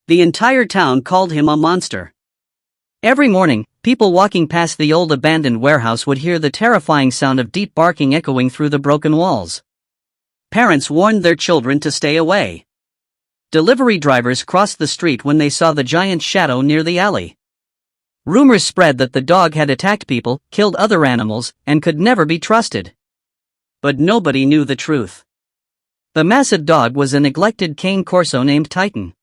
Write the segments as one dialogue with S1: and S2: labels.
S1: The entire town called him a monster. Every morning, people walking past the old abandoned warehouse would hear the terrifying sound of deep barking echoing through the broken walls. Parents warned their children to stay away. Delivery drivers crossed the street when they saw the giant shadow near the alley. Rumors spread that the dog had attacked people, killed other animals, and could never be trusted. But nobody knew the truth. The massive dog was a neglected Cane Corso named Titan.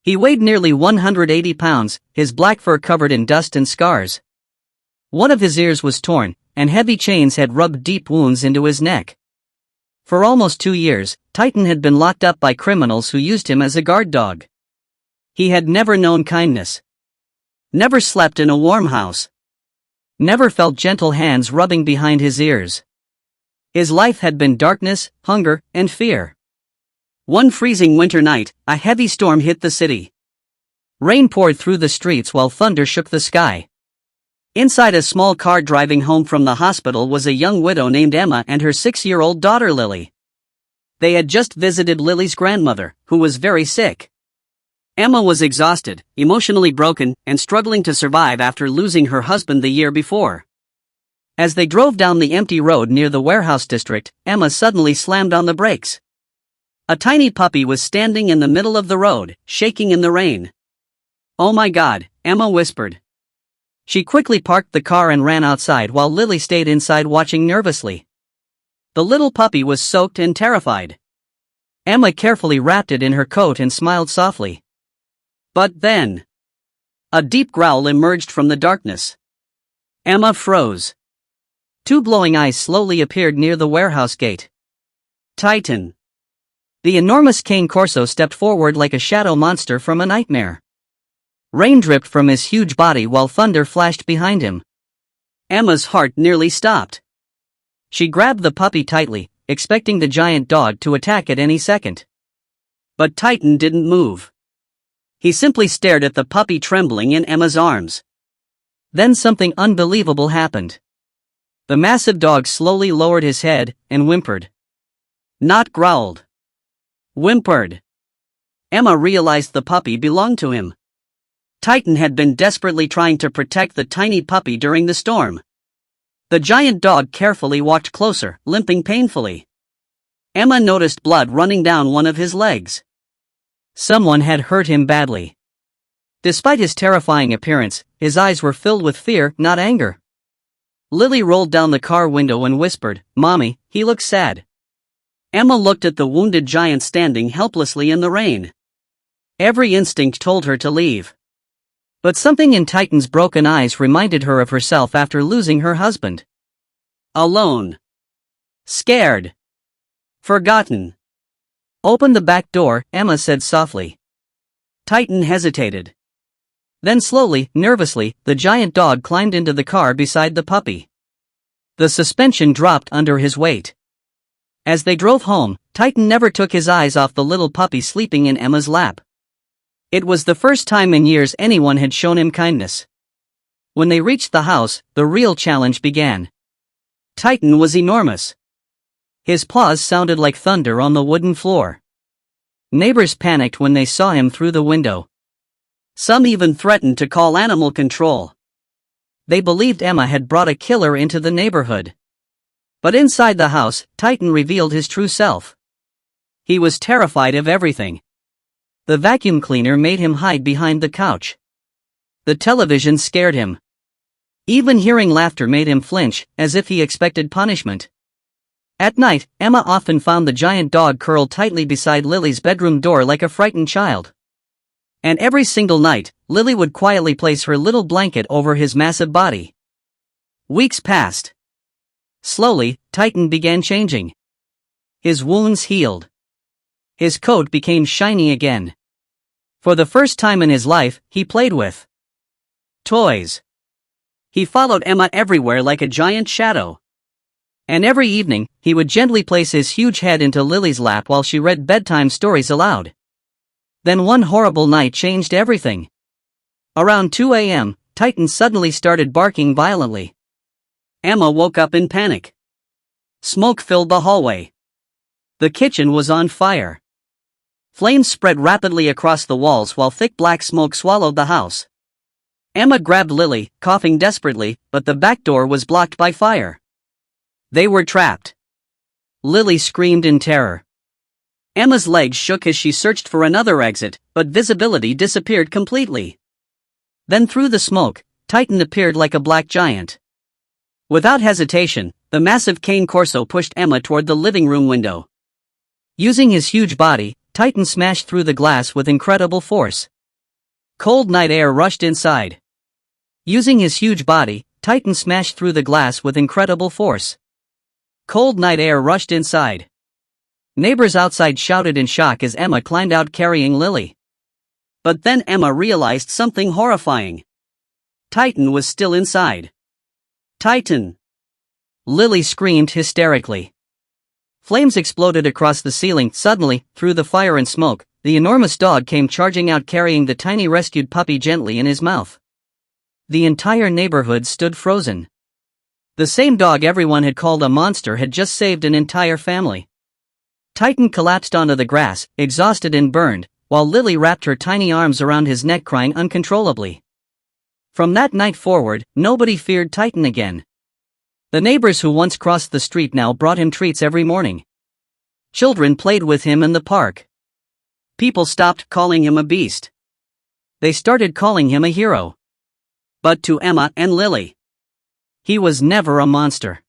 S1: He weighed nearly 180 pounds, his black fur covered in dust and scars. One of his ears was torn, and heavy chains had rubbed deep wounds into his neck. For almost 2 years, Titan had been locked up by criminals who used him as a guard dog. He had never known kindness. Never slept in a warm house. Never felt gentle hands rubbing behind his ears. His life had been darkness, hunger, and fear. One freezing winter night, a heavy storm hit the city. Rain poured through the streets while thunder shook the sky. Inside a small car driving home from the hospital was a young widow named Emma and her 6-year-old daughter Lily. They had just visited Lily's grandmother, who was very sick. Emma was exhausted, emotionally broken, and struggling to survive after losing her husband the year before. As they drove down the empty road near the warehouse district, Emma suddenly slammed on the brakes. A tiny puppy was standing in the middle of the road, shaking in the rain. "Oh my God," Emma whispered. She quickly parked the car and ran outside while Lily stayed inside watching nervously. The little puppy was soaked and terrified. Emma carefully wrapped it in her coat and smiled softly. But then, a deep growl emerged from the darkness. Emma froze. 2 glowing eyes slowly appeared near the warehouse gate. Titan. The enormous Cane Corso stepped forward like a shadow monster from a nightmare. Rain dripped from his huge body while thunder flashed behind him. Emma's heart nearly stopped. She grabbed the puppy tightly, expecting the giant dog to attack at any second. But Titan didn't move. He simply stared at the puppy trembling in Emma's arms. Then something unbelievable happened. The massive dog slowly lowered his head and whimpered. Not growled. Whimpered. Emma realized the puppy belonged to him. Titan had been desperately trying to protect the tiny puppy during the storm. The giant dog carefully walked closer, limping painfully. Emma noticed blood running down one of his legs. Someone had hurt him badly. Despite his terrifying appearance, his eyes were filled with fear, not anger. Lily rolled down the car window and whispered, "Mommy, he looks sad." Emma looked at the wounded giant standing helplessly in the rain. Every instinct told her to leave. But something in Titan's broken eyes reminded her of herself after losing her husband. Alone. Scared. Forgotten. "Open the back door," Emma said softly. Titan hesitated. Then slowly, nervously, the giant dog climbed into the car beside the puppy. The suspension dropped under his weight. As they drove home, Titan never took his eyes off the little puppy sleeping in Emma's lap. It was the first time in years anyone had shown him kindness. When they reached the house, the real challenge began. Titan was enormous. His paws sounded like thunder on the wooden floor. Neighbors panicked when they saw him through the window. Some even threatened to call animal control. They believed Emma had brought a killer into the neighborhood. But inside the house, Titan revealed his true self. He was terrified of everything. The vacuum cleaner made him hide behind the couch. The television scared him. Even hearing laughter made him flinch, as if he expected punishment. At night, Emma often found the giant dog curled tightly beside Lily's bedroom door like a frightened child. And every single night, Lily would quietly place her little blanket over his massive body. Weeks passed. Slowly, Titan began changing. His wounds healed. His coat became shiny again. For the first time in his life, he played with toys. He followed Emma everywhere like a giant shadow. And every evening, he would gently place his huge head into Lily's lap while she read bedtime stories aloud. Then one horrible night changed everything. Around 2 a.m., Titan suddenly started barking violently. Emma woke up in panic. Smoke filled the hallway. The kitchen was on fire. Flames spread rapidly across the walls while thick black smoke swallowed the house. Emma grabbed Lily, coughing desperately, but the back door was blocked by fire. They were trapped. Lily screamed in terror. Emma's legs shook as she searched for another exit, but visibility disappeared completely. Then through the smoke, Titan appeared like a black giant. Without hesitation, the massive Cane Corso pushed Emma toward the living room window. Using his huge body, Titan smashed through the glass with incredible force. Cold night air rushed inside. Using his huge body, Titan smashed through the glass with incredible force. Cold night air rushed inside. Neighbors outside shouted in shock as Emma climbed out carrying Lily. But then Emma realized something horrifying. Titan was still inside. Titan! Lily screamed hysterically. Flames exploded across the ceiling. Suddenly, through the fire and smoke, the enormous dog came charging out carrying the tiny rescued puppy gently in his mouth. The entire neighborhood stood frozen. The same dog everyone had called a monster had just saved an entire family. Titan collapsed onto the grass, exhausted and burned, while Lily wrapped her tiny arms around his neck crying uncontrollably. From that night forward, nobody feared Titan again. The neighbors who once crossed the street now brought him treats every morning. Children played with him in the park. People stopped calling him a beast. They started calling him a hero. But to Emma and Lily, he was never a monster.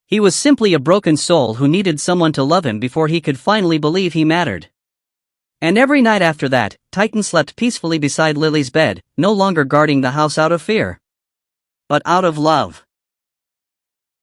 S1: He was simply a broken soul who needed someone to love him before he could finally believe he mattered. And every night after that, Titan slept peacefully beside Lily's bed, no longer guarding the house out of fear, but out of love.